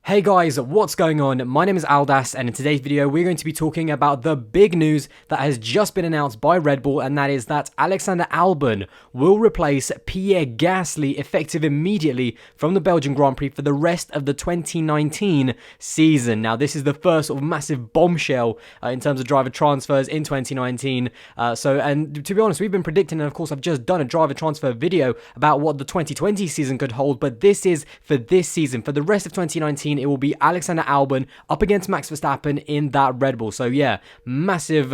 Hey guys, what's going on? My name is Aldas, and in today's video we're going to be talking about the big news that has just been announced by Red Bull, and that is that Alexander Albon will replace Pierre Gasly effective immediately from the Belgian Grand Prix for the rest of the 2019 season. Now this is the first sort of massive bombshell in terms of driver transfers in 2019. And to be honest, we've been predicting, and of course I've just done a driver transfer video about what the 2020 season could hold, but this is for this season. For the rest of 2019, it will be Alexander Albon up against Max Verstappen in that Red Bull. So yeah, massive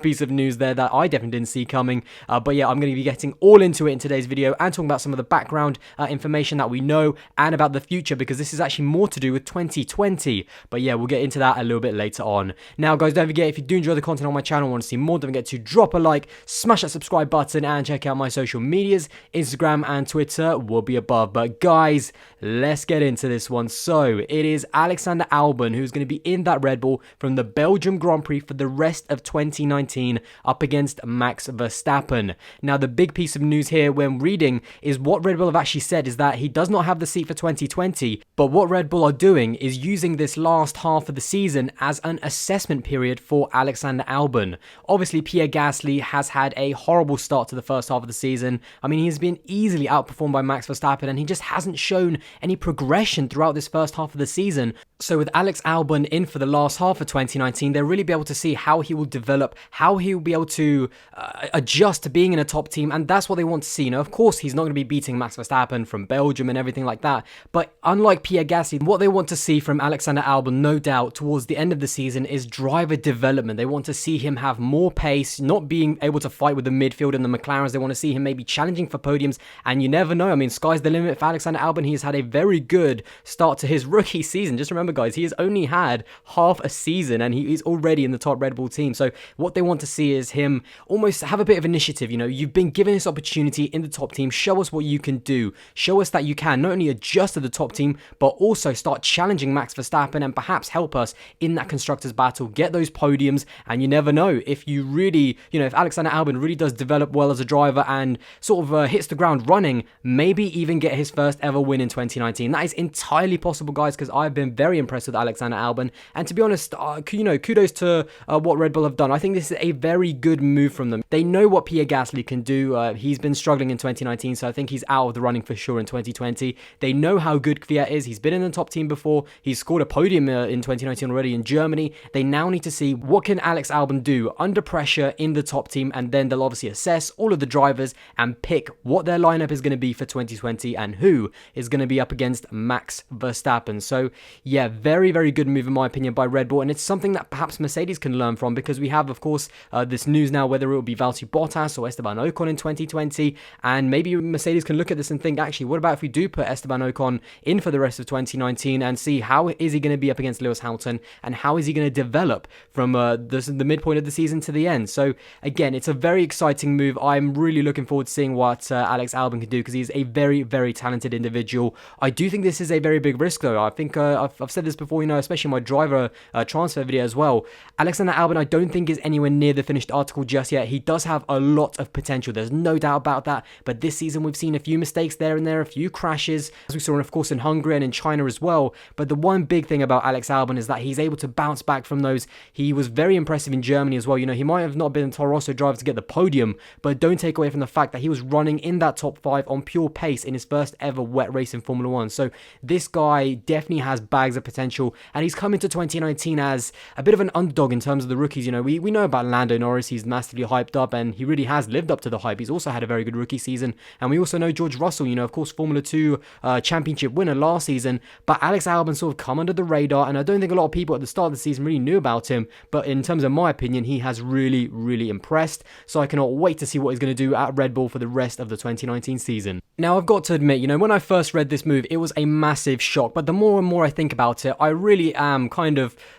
piece of news there that I definitely didn't see coming. But yeah, I'm going to be getting all into it in today's video and talking about some of the background information that we know and about the future, because this is actually more to do with 2020. But yeah, we'll get into that a little bit later on. Now guys, don't forget, if you do enjoy the content on my channel and want to see more, don't forget to drop a like, smash that subscribe button, and check out my social medias. Instagram and Twitter will be above. But guys, let's get into this one. So it is Alexander Albon who's going to be in that Red Bull from the Belgium Grand Prix for the rest of 2019 up against Max Verstappen. Now the big piece of news here when reading is what Red Bull have actually said is that he does not have the seat for 2020, but what Red Bull are doing is using this last half of the season as an assessment period for Alexander Albon. Obviously Pierre Gasly has had a horrible start to the first half of the season. I mean, he's been easily outperformed by Max Verstappen, and he just hasn't shown any progression throughout this first half of the season. So with Alex Albon in for the last half of 2019, they'll really be able to see how he will develop, how he will be able to adjust to being in a top team, and that's what they want to see. Now, of course, he's not going to be beating Max Verstappen from Belgium and everything like that, but unlike Pierre Gasly, what they want to see from Alexander Albon, no doubt, towards the end of the season is driver development. They want to see him have more pace, not being able to fight with the midfield and the McLarens. They want to see him maybe challenging for podiums, and you never know. I mean, sky's the limit for Alexander Albon. He's had a very good start to his rookie season. Just remember, guys, he has only had half a season and he is already in the top Red Bull team. So what they want to see is him almost have a bit of initiative. You know, you've been given this opportunity in the top team. Show us what you can do. Show us that you can not only adjust to the top team, but also start challenging Max Verstappen and perhaps help us in that constructors battle, get those podiums. And you never know, if you really, if Alexander Albon really does develop well as a driver and sort of hits the ground running, maybe even get his first ever win in 2019. That is entirely possible, guys, because I've been very impressed with Alexander Albon, and to be honest, kudos to what Red Bull have done. I think this is a very good move from them. They know what Pierre Gasly can do. He's been struggling in 2019, so I think he's out of the running for sure in 2020. They know how good Kvyat is. He's been in the top team before. He's scored a podium in 2019 already in Germany. They now need to see what can Alex Albon do under pressure in the top team, and then they'll obviously assess all of the drivers and pick what their lineup is going to be for 2020 and who is going to be up against Max Verstappen. So yeah, very, very good move in my opinion by Red Bull, and it's something that perhaps Mercedes can learn from, because we have, of course, this news now whether it will be Valtteri Bottas or Esteban Ocon in 2020, and maybe Mercedes can look at this and think, actually, what about if we do put Esteban Ocon in for the rest of 2019 and see how is he going to be up against Lewis Hamilton, and how is he going to develop from the midpoint of the season to the end. So again, it's a very exciting move. I'm really looking forward to seeing what Alex Albon can do, because he's a very, very talented individual. I do think this is a very big risk, though. I think I've said this before, especially in my driver transfer video as well. Alexander Albon, I don't think is anywhere near the finished article just yet. He does have a lot of potential. There's no doubt about that. But this season, we've seen a few mistakes there and there, a few crashes, as we saw, of course, in Hungary and in China as well. But the one big thing about Alex Albon is that he's able to bounce back from those. He was very impressive in Germany as well. He might have not been a Toro Rosso driver to get the podium, but don't take away from the fact that he was running in that top 5 on pure pace in his first ever wet race in Formula 1. So this guy definitely has bags of potential, and he's come into 2019 as a bit of an underdog in terms of the rookies. We know about Lando Norris. He's massively hyped up, and he really has lived up to the hype. He's also had a very good rookie season, and we also know George Russell, of course, Formula 2 championship winner last season. But Alex Albon sort of come under the radar, and I don't think a lot of people at the start of the season really knew about him, but in terms of my opinion, he has really, really impressed. So I cannot wait to see what he's going to do at Red Bull for the rest of the 2019 season. Now, I've got to admit, when I first read this move, it was a massive shock, but the more and more I think about it, I really am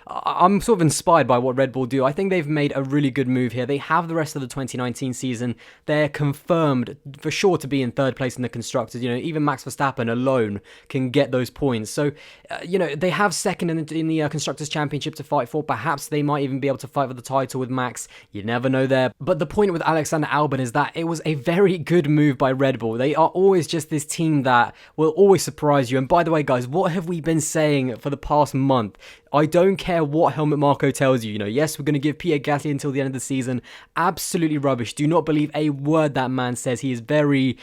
I'm sort of inspired by what Red Bull do. I think they've made a really good move here. They have the rest of the 2019 season. They're confirmed for sure to be in third place in the constructors. Even Max Verstappen alone can get those points. So, they have second in the constructors championship to fight for. Perhaps they might even be able to fight for the title with Max. You never know there. But the point with Alexander Albon is that it was a very good move by Red Bull. They are always just this team that will always surprise you. And by the way, guys, what have we been saying for the past month. I don't care what Helmut Marko tells you. Yes, we're going to give Pierre Gasly until the end of the season. Absolutely rubbish. Do not believe a word that man says. He's very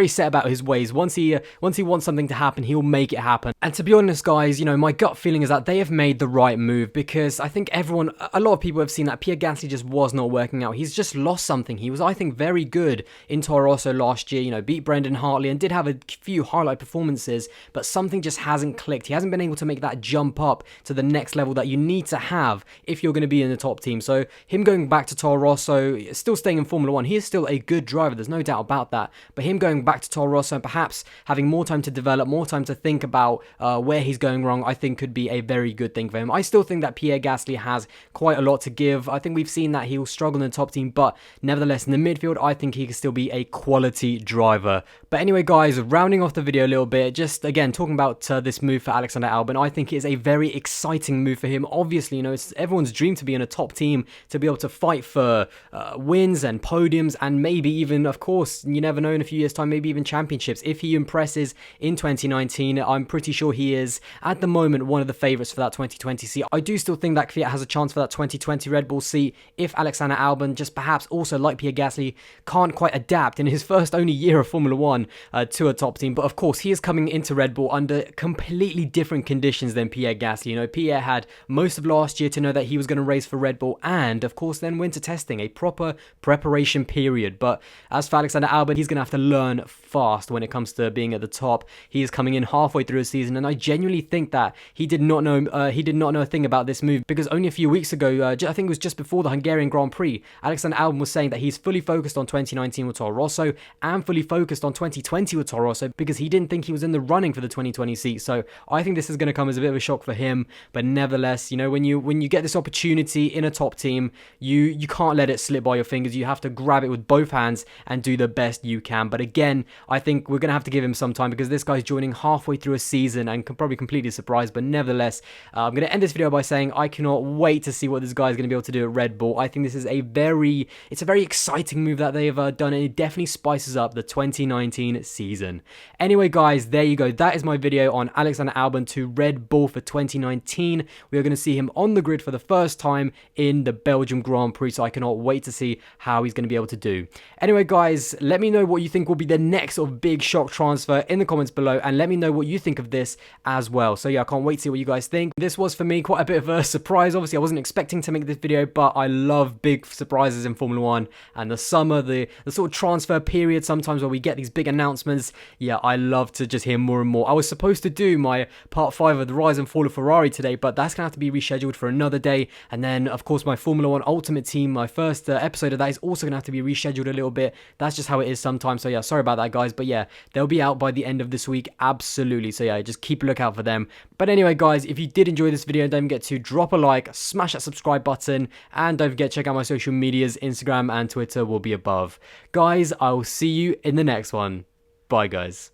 set about his ways. Once he wants something to happen, he'll make it happen. And to be honest, guys, my gut feeling is that they have made the right move, because I think a lot of people have seen that Pierre Gasly just was not working out. He's just lost something. He was, I think, very good in Toro Rosso last year. Beat Brendan Hartley and did have a few highlight performances, but something just hasn't clicked. He hasn't been able to make that jump up to the next level that you need to have if you're going to be in the top team. So him going back to Toro Rosso, still staying in Formula 1, he is still a good driver, there's no doubt about that, but him going back to Toro Rosso and perhaps having more time to develop, more time to think about where he's going wrong, I think could be a very good thing for him. I still think that Pierre Gasly has quite a lot to give. I think we've seen that he'll struggle in the top team, but nevertheless in the midfield, I think he can still be a quality driver. But anyway, guys, rounding off the video a little bit, just again talking about this move for Alex Albon, I think it is a very exciting move for him. Obviously, it's everyone's dream to be in a top team, to be able to fight for wins and podiums, and maybe even, of course, you never know, in a few years' time, maybe even championships. If he impresses in 2019, I'm pretty sure he is, at the moment, one of the favourites for that 2020 seat. I do still think that Kvyat has a chance for that 2020 Red Bull seat if Alexander Albon, just perhaps also like Pierre Gasly, can't quite adapt in his first only year of Formula 1 to a top team. But of course, he is coming into Red Bull under completely different conditions than Pierre Gasly. Pierre had most of last year to know that he was going to race for Red Bull, and of course then winter testing, a proper preparation period. But as for Alexander Albon, he's going to have to learn fast when it comes to being at the top. He is coming in halfway through a season, and I genuinely think that he did not know a thing about this move, because only a few weeks ago, I think it was just before the Hungarian Grand Prix, Alexander Albon was saying that he's fully focused on 2019 with Toro Rosso and fully focused on 2020 with Toro Rosso, because he didn't think he was in the running for the 2020 seat. So I think this is going to come as a bit of a shock for him, but nevertheless, when you get this opportunity in a top team, you can't let it slip by your fingers. You have to grab it with both hands and do the best you can. But again, I think we're going to have to give him some time, because this guy's joining halfway through a season and probably completely surprised. But nevertheless, I'm going to end this video by saying I cannot wait to see what this guy is going to be able to do at Red Bull. I think this is a very exciting move that they've done, and it definitely spices up the 2019 season. Anyway, guys, there you go. That is my video on Alexander Albon to Red Bull for 2019. We are going to see him on the grid for the first time in the Belgian Grand Prix, so I cannot wait to see how he's going to be able to do. Anyway, guys, let me know what you think will be the next sort of big shock transfer in the comments below, and let me know what you think of this as well. So yeah, I can't wait to see what you guys think. This was for me quite a bit of a surprise. Obviously, I wasn't expecting to make this video, but I love big surprises in Formula 1, and the summer, the sort of transfer period sometimes where we get these big announcements. Yeah, I love to just hear more and more. I was supposed to do my part 5 of the Rise and Fall of Ferrari today, but that's going to have to be rescheduled for another day. And then, of course, my Formula 1 Ultimate Team, my first episode of that is also going to have to be rescheduled a little bit. That's just how it is sometimes. So yeah, sorry about that, guys. But yeah, they'll be out by the end of this week. Absolutely. So yeah, just keep a lookout for them. But anyway, guys, if you did enjoy this video, don't forget to drop a like, smash that subscribe button, and don't forget to check out my social medias. Instagram and Twitter will be above. Guys, I will see you in the next one. Bye, guys.